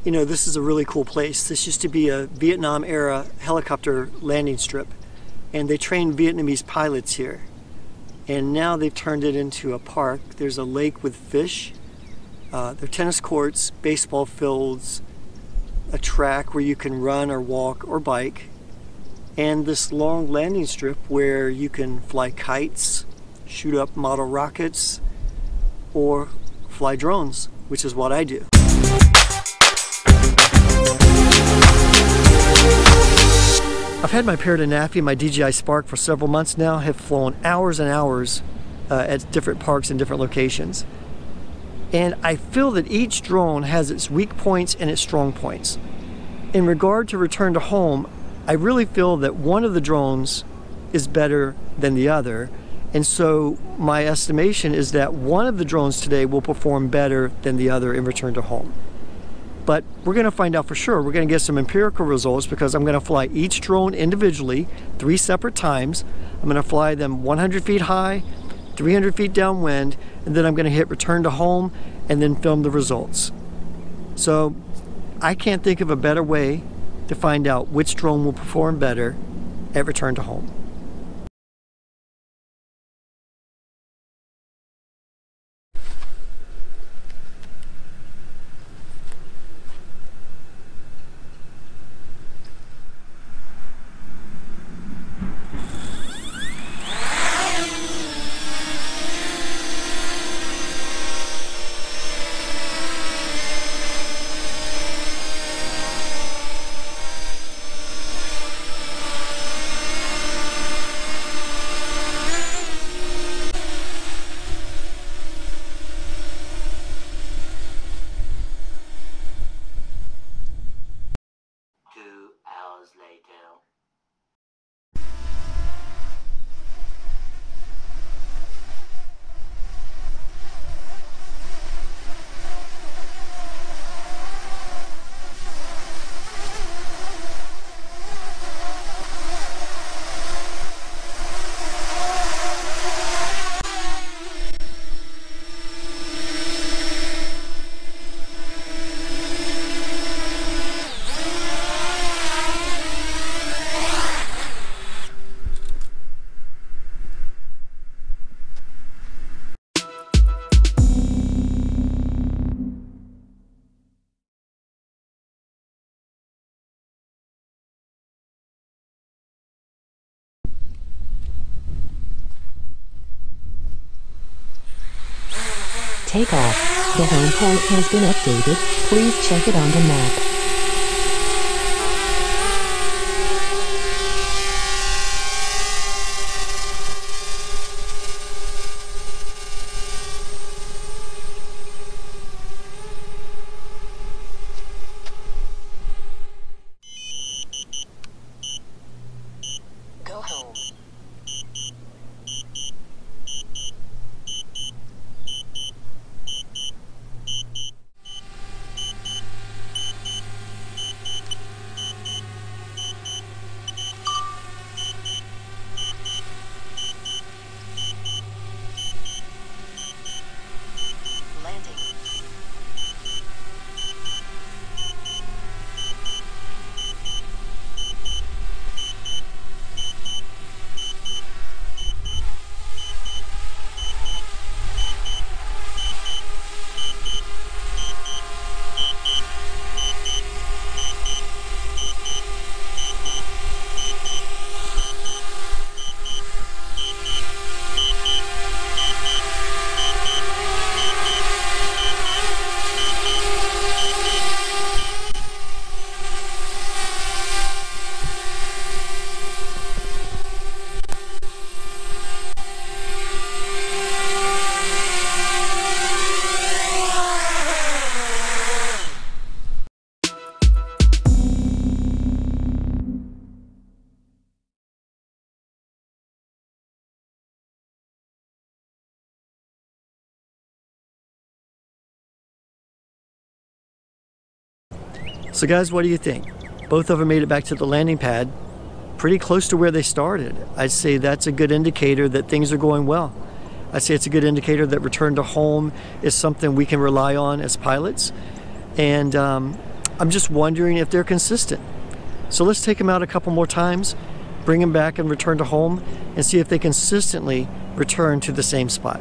You know, this is a really cool place. This used to be a Vietnam era helicopter landing strip, and they trained Vietnamese pilots here. And now they've turned it into a park. There's a lake with fish, there are tennis courts, baseball fields, a track where you can run or walk or bike, and this long landing strip where you can fly kites, shoot up model rockets, or fly drones, which is what I do. I've had my Parrot Anafi, my DJI Spark, for several months now, have flown hours and hours at different parks and different locations. And I feel that each drone has its weak points and its strong points. In regard to return to home, I really feel that one of the drones is better than the other. And so my estimation is that one of the drones today will perform better than the other in return to home. But we're going to find out for sure. We're going to get some empirical results because I'm going to fly each drone individually 3 separate times. I'm going to fly them 100 feet high, 300 feet downwind, and then I'm going to hit return to home and then film the results. So I can't think of a better way to find out which drone will perform better at return to home. Takeoff. The home port has been updated. Please check it on the map. Go home. So guys, what do you think? Both of them made it back to the landing pad pretty close to where they started. I'd say that's a good indicator that things are going well. I'd say it's a good indicator that return to home is something we can rely on as pilots. And I'm just wondering if they're consistent. So let's take them out a couple more times, bring them back and return to home, and see if they consistently return to the same spot.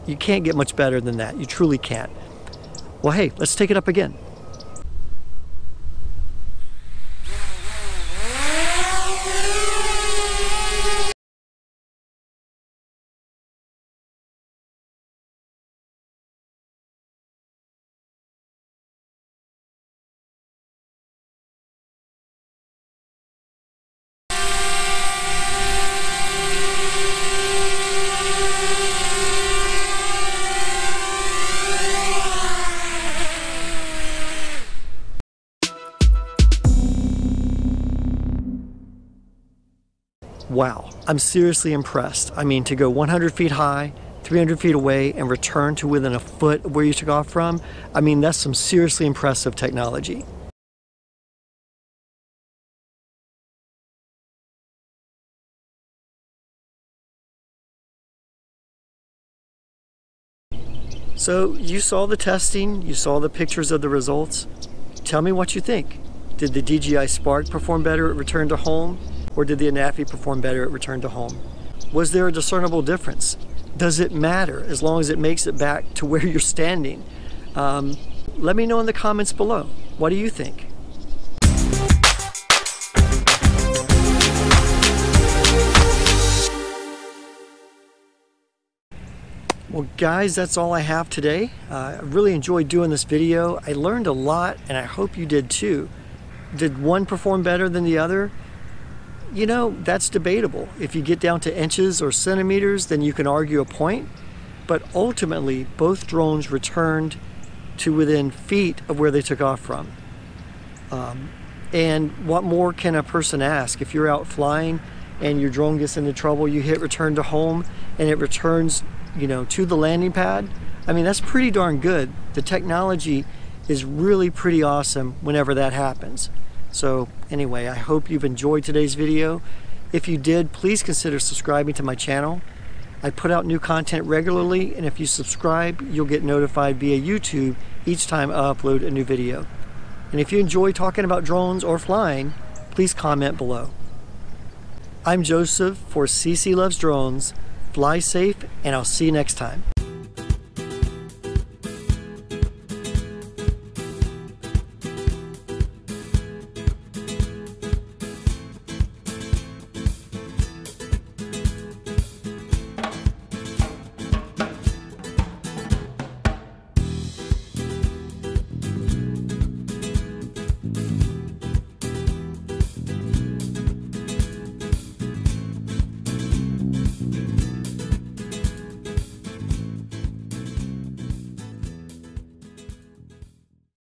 You can't get much better than that. You truly can't. Well, hey, let's take it up again. Wow, I'm seriously impressed. I mean, to go 100 feet high, 300 feet away, and return to within a foot of where you took off from, I mean, that's some seriously impressive technology. So you saw the testing, you saw the pictures of the results. Tell me what you think. Did the DJI Spark perform better at return to home, or did the Anafi perform better at return to home? Was there a discernible difference? Does it matter as long as it makes it back to where you're standing? Let me know in the comments below. What do you think? Well guys, that's all I have today. I really enjoyed doing this video. I learned a lot and I hope you did too. Did one perform better than the other? You know, that's debatable. If you get down to inches or centimeters, then you can argue a point. But ultimately, both drones returned to within feet of where they took off from. And what more can a person ask? If you're out flying and your drone gets into trouble, you hit return to home and it returns, you know, to the landing pad. I mean, that's pretty darn good. The technology is really pretty awesome whenever that happens. So anyway, I hope you've enjoyed today's video. If you did, please consider subscribing to my channel. I put out new content regularly, and if you subscribe, you'll get notified via YouTube each time I upload a new video. And if you enjoy talking about drones or flying, please comment below. I'm Joseph for CC Loves Drones. Fly safe, and I'll see you next time.